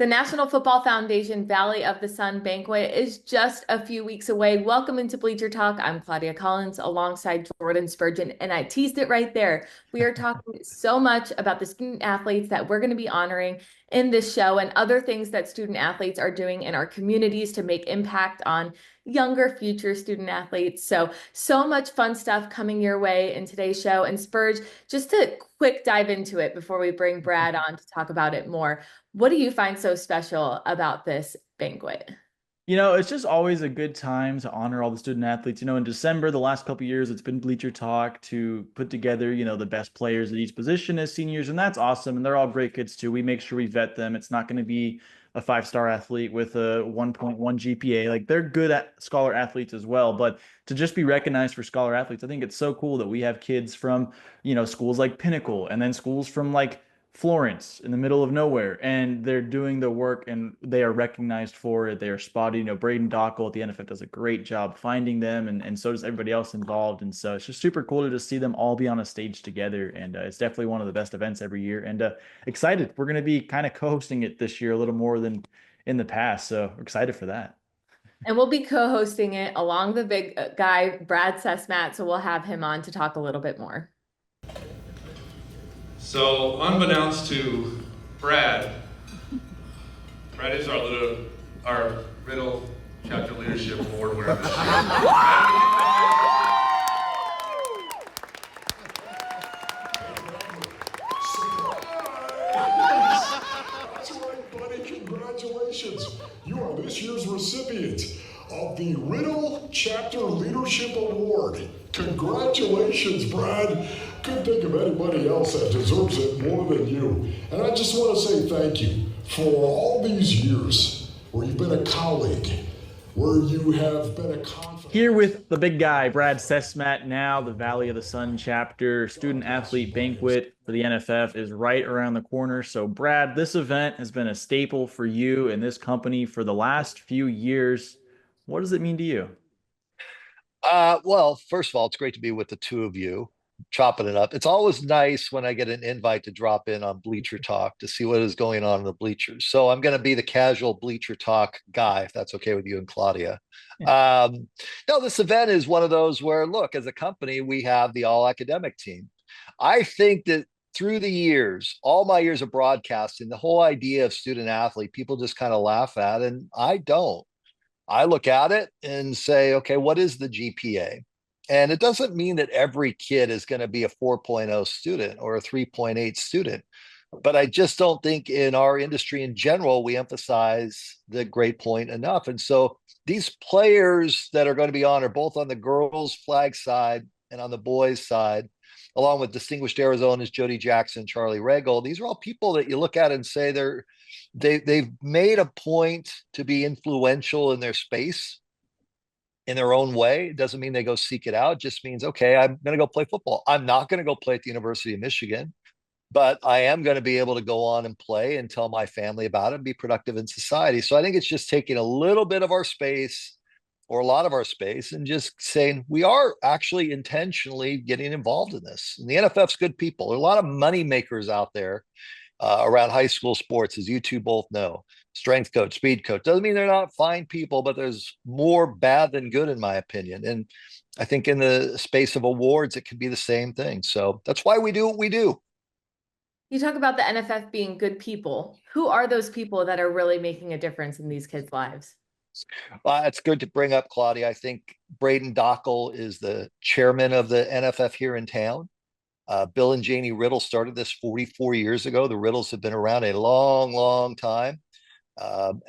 The National Football Foundation Valley of the Sun Banquet is just a few weeks away. Welcome into Bleacher Talk. I'm Claudia Collins alongside Jordan Spurgeon, and I teased it right there. We are talking so much about the student athletes that we're going to be honoring in this show and other things that student athletes are doing in our communities to make impact on younger future student athletes. So much fun stuff coming your way in today's show. And Spurge, just to quick dive into it before we bring Brad on to talk about it more. What do you find so special about this banquet? It's just always a good time to honor all the student athletes. In December, the last couple of years, it's been Bleacher Talk to put together, the best players at each position as seniors, and that's awesome. And they're all great kids too. We make sure we vet them. It's not going to be a five-star athlete with a 1.1 GPA. Like they're good at scholar athletes as well. But to just be recognized for scholar athletes, I think it's so cool that we have kids from, schools like Pinnacle and then schools from like Florence in the middle of nowhere, and they're doing the work and they are recognized for it. They are spotted. Braden Dockel at the NFF does a great job finding them, and so does everybody else involved. And so it's just super cool to just see them all be on a stage together. And it's definitely one of the best events every year. And excited. We're going to be kind of co-hosting it this year a little more than in the past. So we're excited for that. And we'll be co-hosting it along the big guy, Brad Sesmat. So we'll have him on to talk a little bit more. So, unbeknownst to Brad is our Riddle Chapter Leadership Award winner this year. That's right, buddy. Congratulations. You are this year's recipient of the Riddle Chapter Leadership Award. Congratulations, Brad. Couldn't think of anybody else that deserves it more than you. And I just want to say thank you for all these years where you've been a colleague, where you have been a confidant. Here with the big guy, Brad Sesmat, now the Valley of the Sun chapter student athlete banquet for the NFF is right around the corner. So, Brad, this event has been a staple for you and this company for the last few years. What does it mean to you? Well, first of all, it's great to be with the two of you, chopping it up. It's always nice when I get an invite to drop in on Bleacher Talk to see what is going on in the bleachers. So I'm going to be the casual Bleacher Talk guy, if that's okay with you and Claudia. No, this event is one of those where, look, as a company, we have the all academic team. I think that through the years, all my years of broadcasting, the whole idea of student athlete, people just kind of laugh at, and I don't. I look at it and say, okay, what is the GPA? And it doesn't mean that every kid is going to be a 4.0 student or a 3.8 student. But I just don't think in our industry in general, we emphasize the grade point enough. And so these players that are going to be honored both on the girls' flag side and on the boys' side, along with distinguished Arizona's Jody Jackson, Charlie Regal, these are all people that you look at and say they've made a point to be influential in their space in their own way. It doesn't mean they go seek it out. It just means, okay, I'm going to go play football. I'm not going to go play at the University of Michigan, but I am going to be able to go on and play and tell my family about it and be productive in society. So I think it's just taking a little bit of our space or a lot of our space and just saying we are actually intentionally getting involved in this. And the NFF's good people. There are a lot of money makers out there around high school sports, as you two both know. Strength coach, speed coach. Doesn't mean they're not fine people, but there's more bad than good, in my opinion. And I think in the space of awards, it can be the same thing. So that's why we do what we do. You talk about the NFF being good people. Who are those people that are really making a difference in these kids' lives? It's good to bring up, Claudia. I think Braden Dockel is the chairman of the NFF here in town. Bill and Janie Riddle started this 44 years ago. The Riddles have been around a long, long time.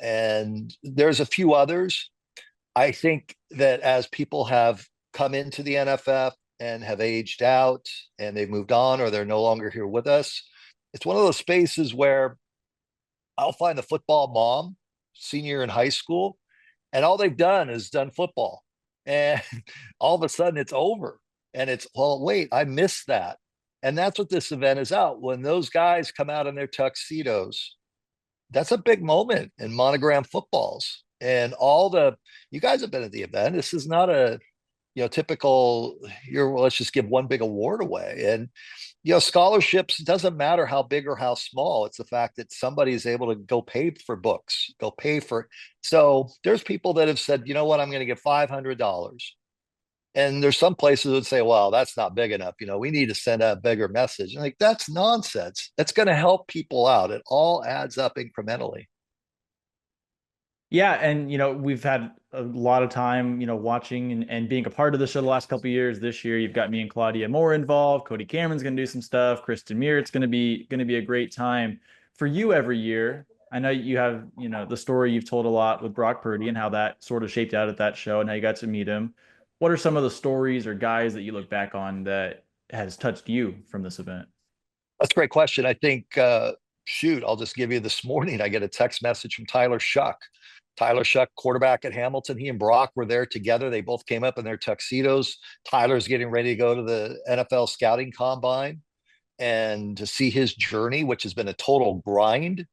And there's a few others. I think that as people have come into the NFF and have aged out and they've moved on or they're no longer here with us, it's one of those spaces where I'll find the football mom, senior in high school, and all they've done is done football. And all of a sudden it's over. And it's, well, wait, I missed that. And that's what this event is out. When those guys come out in their tuxedos, that's a big moment in monogram footballs. And you guys have been at the event. This is not a typical, well, let's just give one big award away. And, scholarships, doesn't matter how big or how small. It's the fact that somebody is able to go pay for books, go pay for. So there's people that have said, you know what, I'm going to give $500. And there's some places that would say, well, that's not big enough. We need to send a bigger message. And like, that's nonsense. That's going to help people out. It all adds up incrementally. Yeah, and we've had a lot of time, watching and being a part of the show the last couple of years. This year, you've got me and Claudia more involved. Cody Cameron's going to do some stuff. Kristen Muir, it's going to be a great time for you every year. I know you have, the story you've told a lot with Brock Purdy and how that sort of shaped out at that show and how you got to meet him. What are some of the stories or guys that you look back on that has touched you from this event? That's a great question. I think, shoot, I'll just give you this morning. I get a text message from Tyler Shuck. Tyler Shuck, quarterback at Hamilton. He and Brock were there together. They both came up in their tuxedos. Tyler's getting ready to go to the NFL scouting combine, and to see his journey, which has been a total grind,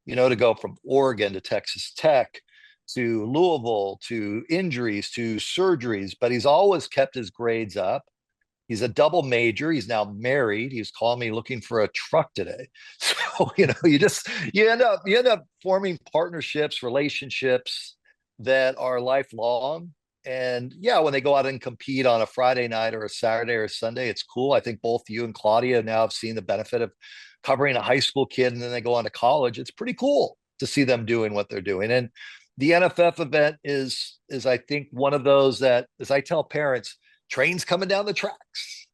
to go from Oregon to Texas Tech to Louisville to injuries to surgeries, but he's always kept his grades up. He's a double major. He's now married. He's calling me looking for a truck today. So, you end up forming partnerships, relationships that are lifelong. And yeah, when they go out and compete on a Friday night or a Saturday or a Sunday, it's cool. I think both you and Claudia now have seen the benefit of covering a high school kid, and then they go on to college. It's pretty cool to see them doing what they're doing. And the NFF event is I think one of those that, as I tell parents, train's coming down the tracks.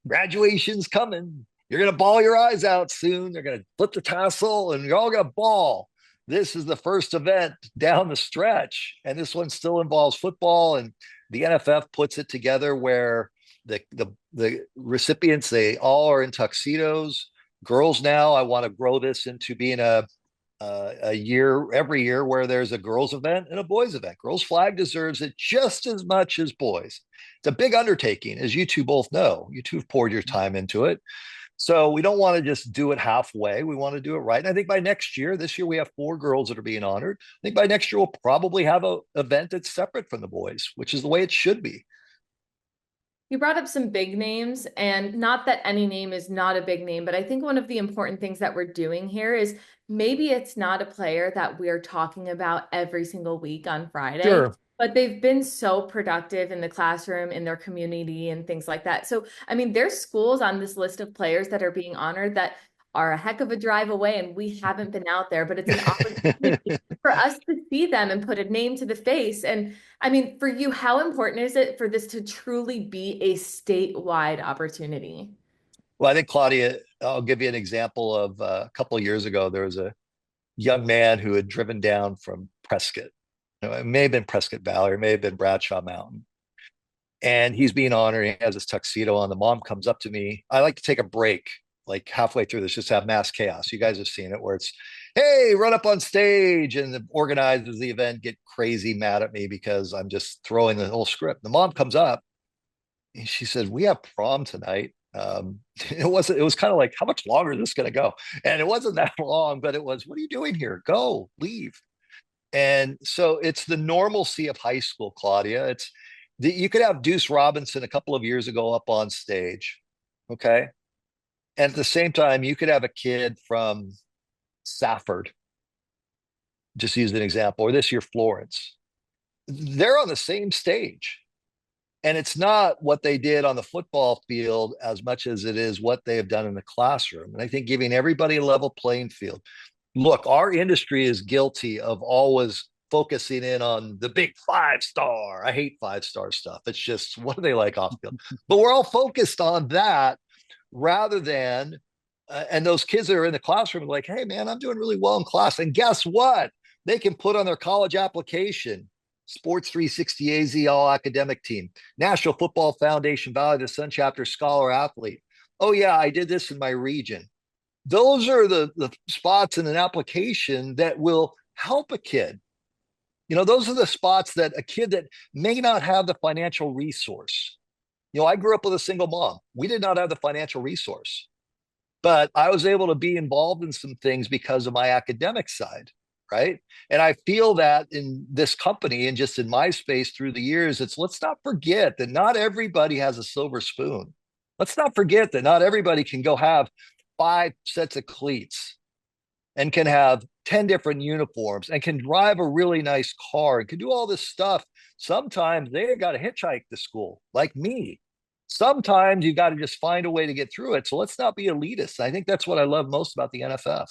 Graduation's coming. You're going to bawl your eyes out soon. They're going to flip the tassel and you're all going to bawl. This is the first event down the stretch. And this one still involves football. And the NFF puts it together where the recipients, they all are in tuxedos. Girls now, I want to grow this into being a year, every year, where there's a girls event and a boys event. Girls flag deserves it just as much as boys. It's a big undertaking, as you two both know. You two have poured your time into it. So we don't want to just do it halfway. We want to do it right. And I think by next year, this year we have 4 girls that are being honored. I think by next year we'll probably have an event that's separate from the boys, which is the way it should be. You brought up some big names, and not that any name is not a big name, but I think one of the important things that we're doing here is maybe it's not a player that we're talking about every single week on Friday. Sure. But they've been so productive in the classroom, in their community, and things like that. So, I mean, there's schools on this list of players that are being honored that are a heck of a drive away, and we haven't been out there, but it's an opportunity for us to see them and put a name to the face. And I mean, for you, how important is it for this to truly be a statewide opportunity? Well, I think, Claudia, I'll give you an example of a couple of years ago. There was a young man who had driven down from Prescott. It may have been Prescott Valley, or it may have been Bradshaw Mountain. And he's being honored. He has his tuxedo on. The mom comes up to me. I like to take a break, like halfway through this, just have mass chaos. You guys have seen it, where it's, hey, run up on stage. And the organizers of the event get crazy mad at me because I'm just throwing the whole script. The mom comes up and she said, we have prom tonight. It was kind of like, how much longer is this going to go? And it wasn't that long, but it was, what are you doing here? Go, leave. And so it's the normalcy of high school, Claudia. You could have Deuce Robinson a couple of years ago up on stage. Okay. And at the same time, you could have a kid from Safford, just use an example, or this year, Florence. They're on the same stage. And it's not what they did on the football field as much as it is what they have done in the classroom. And I think giving everybody a level playing field. Look, our industry is guilty of always focusing in on the big 5-star. I hate 5-star stuff. It's just, what do they like off field? But we're all focused on that rather than, and those kids that are in the classroom are like, hey, man, I'm doing really well in class. And guess what? They can put on their college application, Sports 360 AZ All Academic Team, National Football Foundation Valley of the Sun Chapter Scholar Athlete. Oh, yeah, I did this in my region. Those are the spots in an application that will help a kid. Those are the spots that a kid that may not have the financial resource. I grew up with a single mom. We did not have the financial resource, but I was able to be involved in some things because of my academic side. right? And I feel that in this company and just in my space through the years, let's not forget that not everybody has a silver spoon. Let's not forget that not everybody can go have 5 sets of cleats and can have 10 different uniforms and can drive a really nice car and can do all this stuff. Sometimes they got to hitchhike to school, like me. Sometimes you got to just find a way to get through it. So let's not be elitist. I think that's what I love most about the NFF.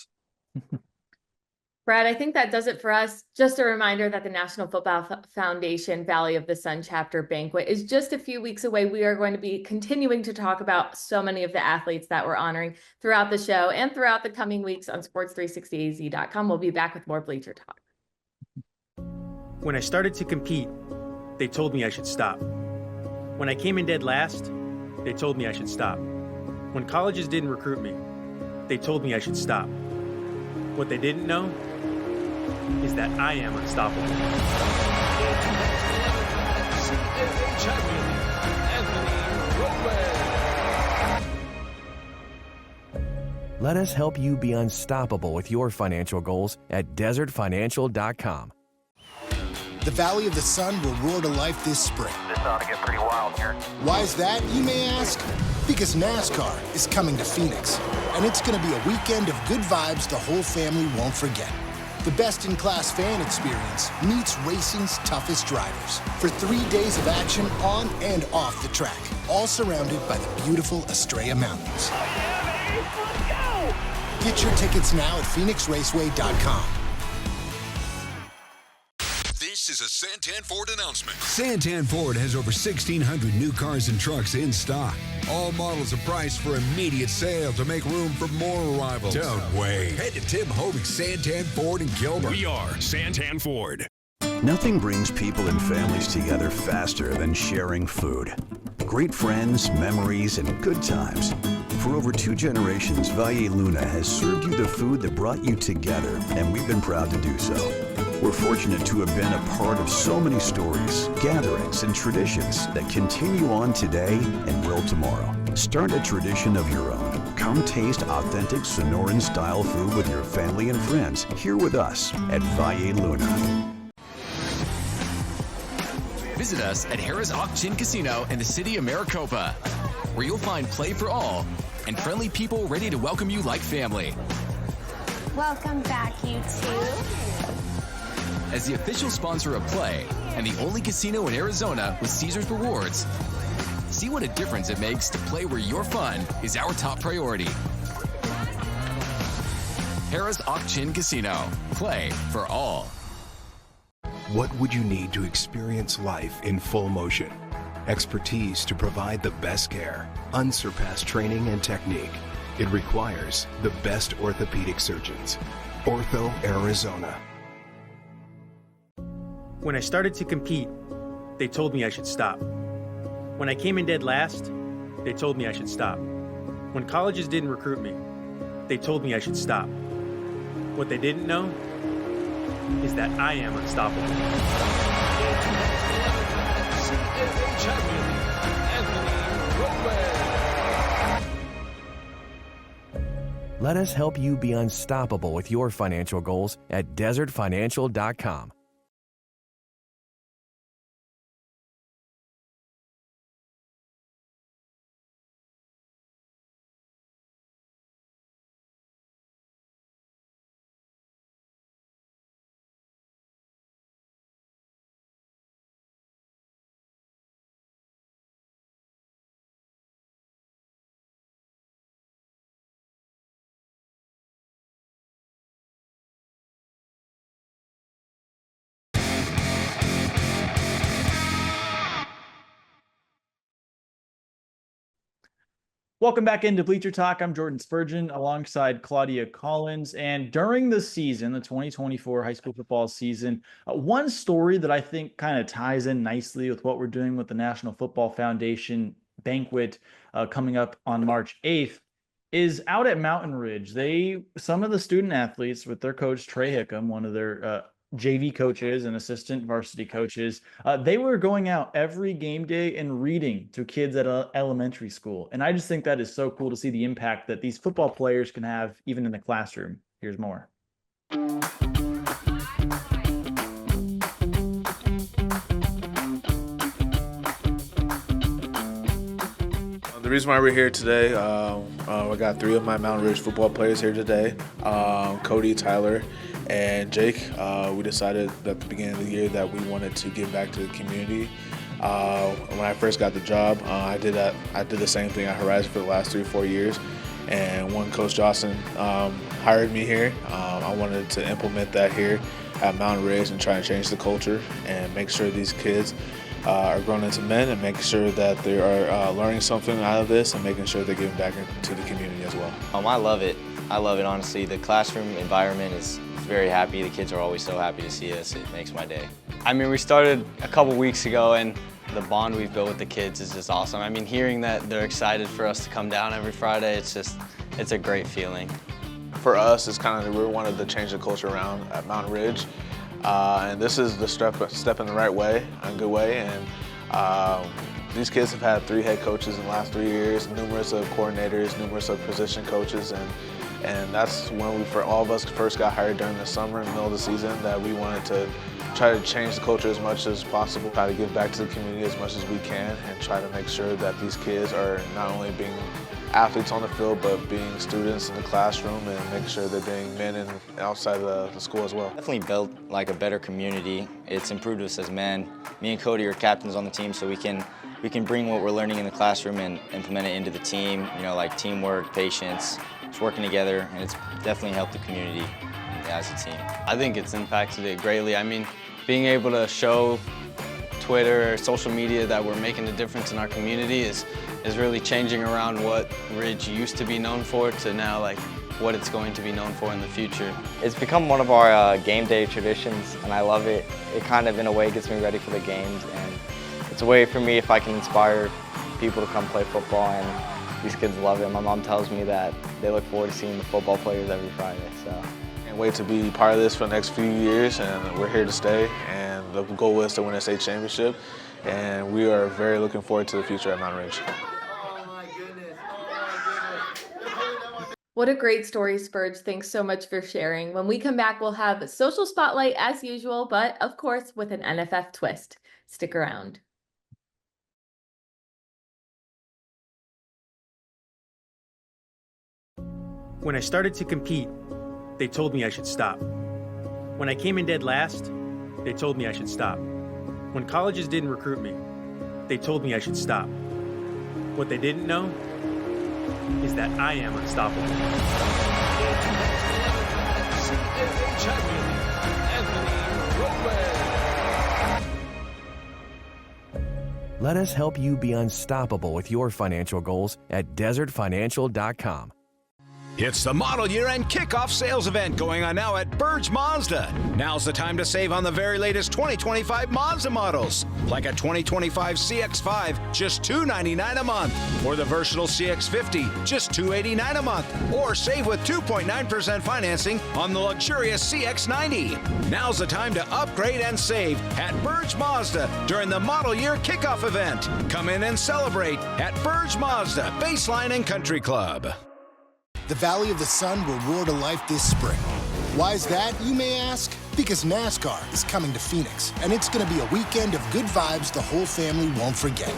Brad, I think that does it for us. Just a reminder that the National Football Foundation Valley of the Sun chapter banquet is just a few weeks away. We are going to be continuing to talk about so many of the athletes that we're honoring throughout the show and throughout the coming weeks on sports360az.com. We'll be back with more Bleacher Talk. When I started to compete, they told me I should stop. When I came in dead last, they told me I should stop. When colleges didn't recruit me, they told me I should stop. What they didn't know is that I am unstoppable. Let us help you be unstoppable with your financial goals at desertfinancial.com. The Valley of the Sun will roar to life this spring. This ought to get pretty wild here. Why is that, you may ask? Because NASCAR is coming to Phoenix, and it's going to be a weekend of good vibes the whole family won't forget. The best-in-class fan experience meets racing's toughest drivers for 3 days of action on and off the track, all surrounded by the beautiful Estrella Mountains. Oh yeah, baby, let's go! Get your tickets now at phoenixraceway.com. This is a Santan Ford announcement. Santan Ford has over 1,600 new cars and trucks in stock. All models are priced for immediate sale to make room for more arrivals. Don't wait. Head to Tim Hovey's Santan Ford in Gilbert. We are Santan Ford. Nothing brings people and families together faster than sharing food. Great friends, memories, and good times. For over 2 generations, Valle Luna has served you the food that brought you together, and we've been proud to do so. We're fortunate to have been a part of so many stories, gatherings, and traditions that continue on today and will tomorrow. Start a tradition of your own. Come taste authentic Sonoran-style food with your family and friends here with us at Valle Luna. Visit us at Harrah's Auction Casino in the city of Maricopa, where you'll find play for all and friendly people ready to welcome you like family. Welcome back, you two. As the official sponsor of Play and the only casino in Arizona with Caesars Rewards, see what a difference it makes to play where your fun is our top priority. Harrah's Auction Casino. Play for all. What would you need to experience life in full motion? Expertise to provide the best care, unsurpassed training and technique. It requires the best orthopedic surgeons. Ortho Arizona. When I started to compete, they told me I should stop. When I came in dead last, they told me I should stop. When colleges didn't recruit me, they told me I should stop. What they didn't know is that I am unstoppable. Let us help you be unstoppable with your financial goals at desertfinancial.com. Welcome back into Bleacher Talk. I'm Jordan Spurgeon alongside Claudia Collins. And during the season, the 2024 high school football season, one story that I think kind of ties in nicely with what we're doing with the National Football Foundation banquet coming up on March 8th is out at Mountain Ridge. Some of the student athletes with their coach, Trey Hickam, one of their JV coaches and assistant varsity coaches, they were going out every game day and reading to kids at elementary school. And I just think that is so cool to see the impact that these football players can have even in the classroom. Here's more. The reason why we're here today, we got 3 of my Mountain Ridge football players here today, Cody, Tyler, and Jake. We decided at the beginning of the year that we wanted to give back to the community. When I first got the job, I did the same thing at Horizon for the last 3 or 4 years. And when Coach Johnson hired me here, I wanted to implement that here at Mountain Ridge and try and change the culture and make sure these kids are grown into men and make sure that they are learning something out of this and making sure they're giving back to the community as well. I love it. I love it, honestly. The classroom environment is very happy. The kids are always so happy to see us. It makes my day. I mean, we started a couple weeks ago, and the bond we've built with the kids is just awesome. I mean, hearing that they're excited for us to come down every Friday, it's a great feeling. For us, it's kind of, we wanted to change the culture around at Mountain Ridge. And this is the step in the right way, a good way. And these kids have had 3 head coaches in the last 3 years, numerous of coordinators, numerous of position coaches, and that's when we, for all of us, first got hired during the summer in the middle of the season, that we wanted to try to change the culture as much as possible, try to give back to the community as much as we can, and try to make sure that these kids are not only being athletes on the field, but being students in the classroom and make sure they're being men and outside of the school as well. Definitely built like a better community. It's improved us as men. Me and Cody are captains on the team, so we can bring what we're learning in the classroom and implement it into the team. You know, like teamwork, patience, just working together, and it's definitely helped the community as a team. I think it's impacted it greatly. I mean, being able to show Twitter, social media that we're making a difference in our community is really changing around what Ridge used to be known for to now like what it's going to be known for in the future. It's become one of our game day traditions, and I love it. It kind of in a way gets me ready for the games, and it's a way for me if I can inspire people to come play football, and these kids love it. My mom tells me that they look forward to seeing the football players every Friday. So. Can't wait to be part of this for the next few years, and we're here to stay, and the goal is to win a state championship, and we are very looking forward to the future at Mountain Ridge. What a great story, Spurge. Thanks so much for sharing. When we come back, we'll have a social spotlight as usual, but of course with an NFF twist. Stick around. When I started to compete, they told me I should stop. When I came in dead last, they told me I should stop. When colleges didn't recruit me, they told me I should stop. What they didn't know is that I am unstoppable. Let us help you be unstoppable with your financial goals at desertfinancial.com. It's the model year end kickoff sales event going on now at Burge Mazda. Now's the time to save on the very latest 2025 Mazda models, like a 2025 CX-5, just $299 a month, or the versatile CX-50, just $289 a month, or save with 2.9% financing on the luxurious CX-90. Now's the time to upgrade and save at Burge Mazda during the model year kickoff event. Come in and celebrate at Burge Mazda, Baseline and Country Club. The Valley of the Sun will roar to life this spring. Why is that, you may ask? Because NASCAR is coming to Phoenix, and it's going to be a weekend of good vibes the whole family won't forget.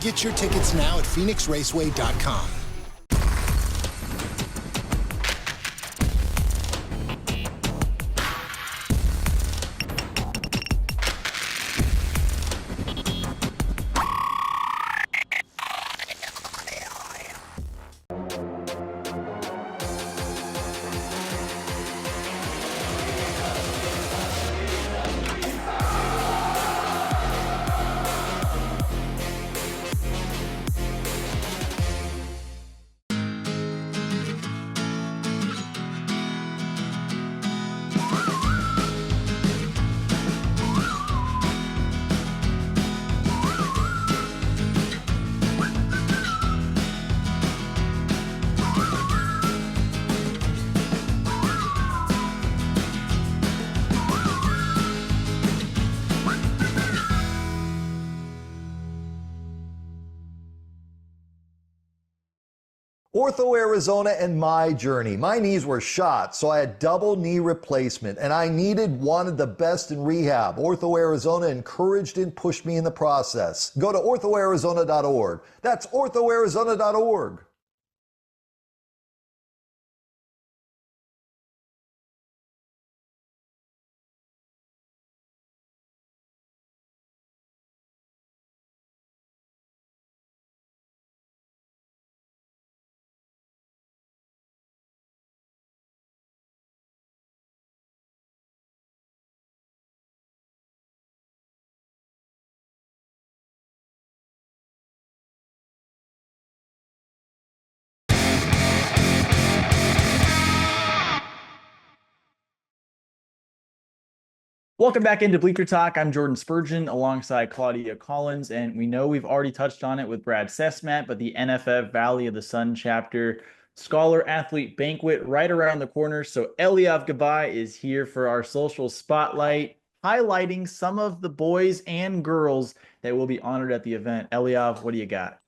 Get your tickets now at phoenixraceway.com. Ortho Arizona and my journey. My knees were shot, so I had double knee replacement, and I needed one of the best in rehab. Ortho Arizona encouraged and pushed me in the process. Go to orthoarizona.org. That's orthoarizona.org. Welcome back into Bleacher Talk. I'm Jordan Spurgeon alongside Claudia Collins, and we know we've already touched on it with Brad Sesmat, but the NFF Valley of the Sun chapter scholar athlete banquet right around the corner. So Eliav Gabay is here for our social spotlight, highlighting some of the boys and girls that will be honored at the event. Eliav, what do you got?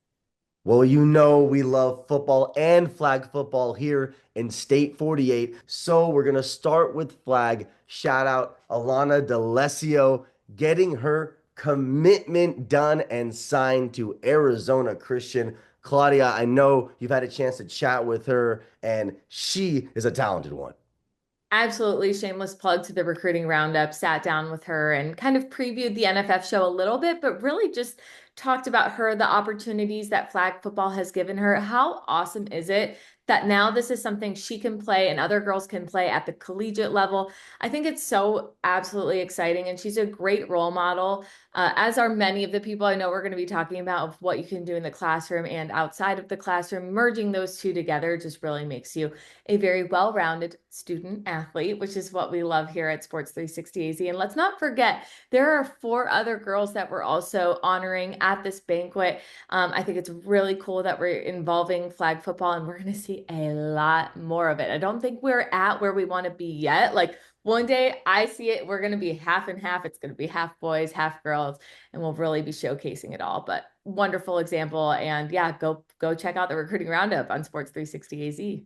Well, you know we love football and flag football here in State 48. So we're going to start with flag. Shout out Alana D'Alessio getting her commitment done and signed to Arizona Christian. Claudia, I know you've had a chance to chat with her, and she is a talented one. Absolutely shameless plug to the recruiting roundup. Sat down with her and kind of previewed the NFF show a little bit, but really just talked about her, the opportunities that flag football has given her. How awesome is it that now this is something she can play and other girls can play at the collegiate level? I think it's so absolutely exciting, and she's a great role model, as are many of the people I know we're going to be talking about, of what you can do in the classroom and outside of the classroom. Merging those two together just really makes you a very well-rounded student athlete, which is what we love here at Sports 360 AZ. And let's not forget, there are 4 other girls that we're also honoring at this banquet. I think it's really cool that we're involving flag football, and we're going to see a lot more of it. I don't think we're at where we want to be yet. Like, one day I see it, we're going to be half and half. It's going to be half boys, half girls, and we'll really be showcasing it all. But wonderful example. And yeah, go check out the recruiting roundup on Sports 360 AZ.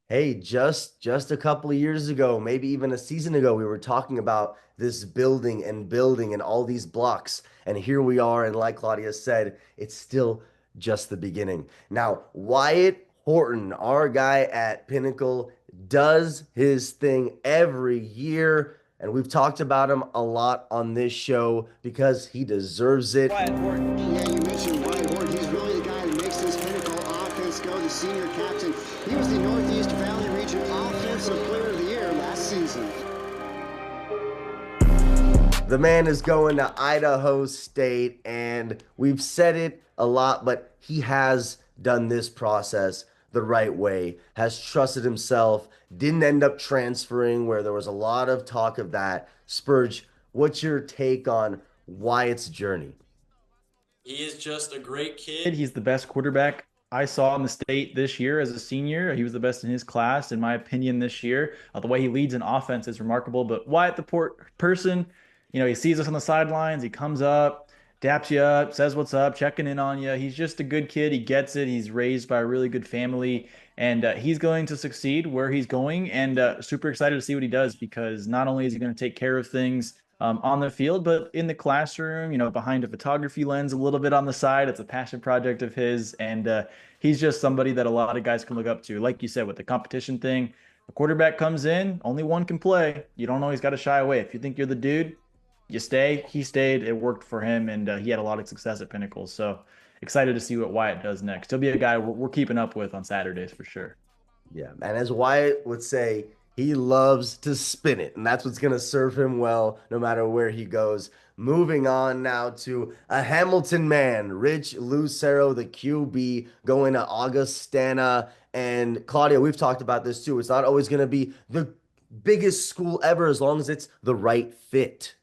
Hey, just a couple of years ago, maybe even a season ago, we were talking about this building and all these blocks. And here we are, and like Claudia said, it's still just the beginning. Now, Wyatt Horton, our guy at Pinnacle, does his thing every year. And we've talked about him a lot on this show because he deserves it. Yeah, you mentioned Wyatt Horton. He's really the guy that makes this Pinnacle offense go, the senior captain. He was the Northeast Valley Region Offensive Player of the Year last season. The man is going to Idaho State, and we've said it a lot, but he has done this process the right way, has trusted himself, didn't end up transferring where there was a lot of talk of that. Spurge, what's your take on Wyatt's journey? He is just a great kid. He's the best quarterback I saw in the state this year as a senior. He was the best in his class, in my opinion, this year. The way he leads an offense is remarkable. But Wyatt, the person, he sees us on the sidelines. He comes up, daps you up, says what's up, checking in on you. He's just a good kid. He gets it. He's raised by a really good family, and he's going to succeed where he's going. And super excited to see what he does, because not only is he going to take care of things on the field, but in the classroom, behind a photography lens a little bit on the side. It's a passion project of his, and he's just somebody that a lot of guys can look up to. Like you said, with the competition thing, a quarterback comes in, only one can play. You don't always got to shy away. If you think you're the dude, you stay. He stayed. It worked for him, and he had a lot of success at Pinnacle. So excited to see what Wyatt does next. He'll be a guy we're keeping up with on Saturdays for sure. Yeah, and as Wyatt would say, he loves to spin it, and that's what's going to serve him well no matter where he goes. Moving on now to a Hamilton man, Rich Lucero, the QB, going to Augustana. And Claudia, we've talked about this too. It's not always going to be the biggest school ever as long as it's the right fit.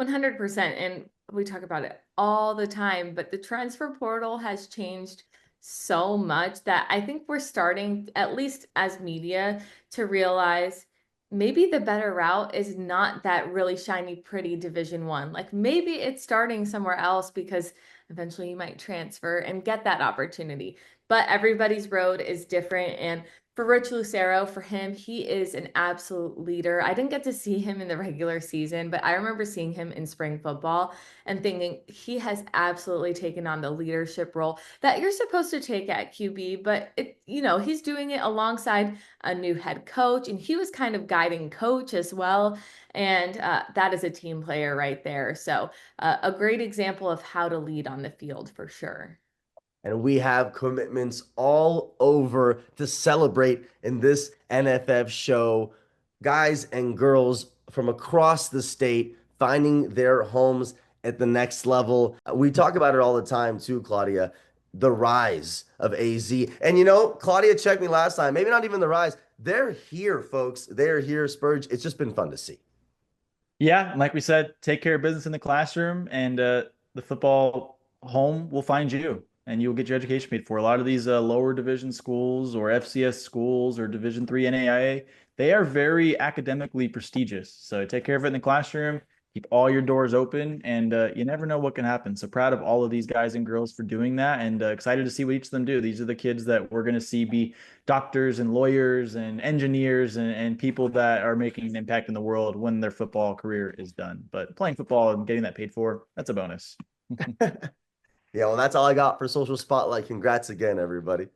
100%. And we talk about it all the time, but the transfer portal has changed so much that I think we're starting, at least as media, to realize maybe the better route is not that really shiny, pretty Division I. Like, maybe it's starting somewhere else, because eventually you might transfer and get that opportunity. but everybody's road is different. And for Rich Lucero, for him, he is an absolute leader. I didn't get to see him in the regular season, but I remember seeing him in spring football and thinking he has absolutely taken on the leadership role that you're supposed to take at QB, but he's doing it alongside a new head coach, and he was kind of guiding coach as well. And that is a team player right there. So a great example of how to lead on the field for sure. And we have commitments all over to celebrate in this NFF show. Guys and girls from across the state finding their homes at the next level. We talk about it all the time too, Claudia, the rise of AZ. And Claudia checked me last time, maybe not even the rise. They're here, folks. They're here, Spurge. It's just been fun to see. Yeah, like we said, take care of business in the classroom, and the football home will find you. And you'll get your education paid for. A lot of these lower division schools or FCS schools or Division III NAIA, they are very academically prestigious. So take care of it in the classroom, keep all your doors open, and you never know what can happen. So proud of all of these guys and girls for doing that, and excited to see what each of them do. These are the kids that we're going to see be doctors and lawyers and engineers and people that are making an impact in the world when their football career is done. But playing football and getting that paid for, that's a bonus. Yeah, well, that's all I got for Social Spotlight. Congrats again, everybody.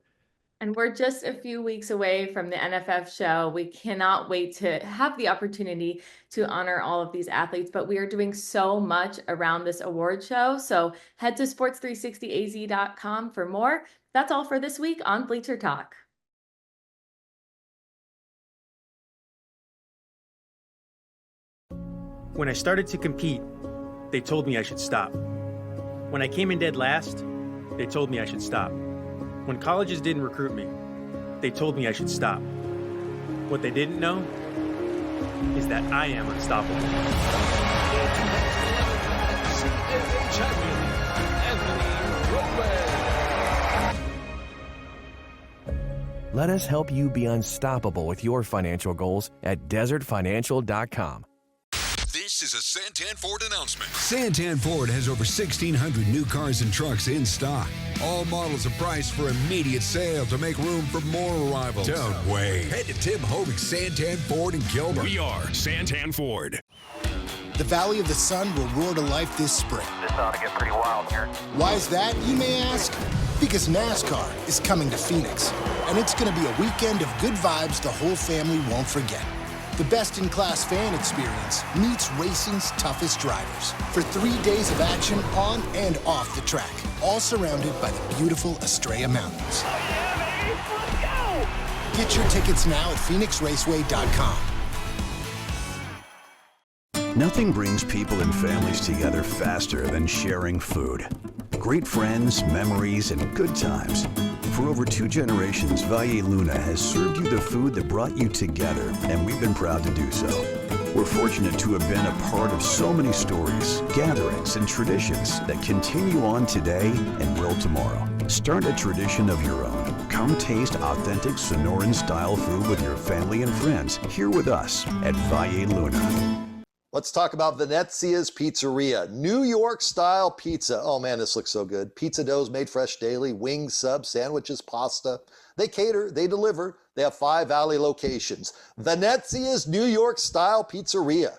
And we're just a few weeks away from the NFF show. We cannot wait to have the opportunity to honor all of these athletes, but we are doing so much around this award show. So head to sports360az.com for more. That's all for this week on Bleacher Talk. When I started to compete, they told me I should stop. When I came in dead last, they told me I should stop. When colleges didn't recruit me, they told me I should stop. What they didn't know is that I am unstoppable. Let us help you be unstoppable with your financial goals at desertfinancial.com. This is a Santan Ford announcement. Santan Ford has over 1,600 new cars and trucks in stock. All models are priced for immediate sale to make room for more arrivals. Don't wait. Head to Tim Hovig's Santan Ford in Gilbert. We are Santan Ford. The Valley of the Sun will roar to life this spring. This ought to get pretty wild here. Why is that, you may ask? Because NASCAR is coming to Phoenix, and it's going to be a weekend of good vibes the whole family won't forget. The best-in-class fan experience meets racing's toughest drivers for 3 days of action on and off the track, all surrounded by the beautiful Estrella Mountains. Oh yeah, baby! Let's go! Get your tickets now at phoenixraceway.com. Nothing brings people and families together faster than sharing food. Great friends, memories, and good times. For over 2 generations, Valle Luna has served you the food that brought you together, and we've been proud to do so. We're fortunate to have been a part of so many stories, gatherings, and traditions that continue on today and will tomorrow. Start a tradition of your own. Come taste authentic Sonoran-style food with your family and friends here with us at Valle Luna. Let's talk about Venezia's Pizzeria. New York style pizza. Oh man, this looks so good. Pizza doughs made fresh daily, wings, subs, sandwiches, pasta. They cater, they deliver. They have 5 Valley locations. Venezia's New York style pizzeria.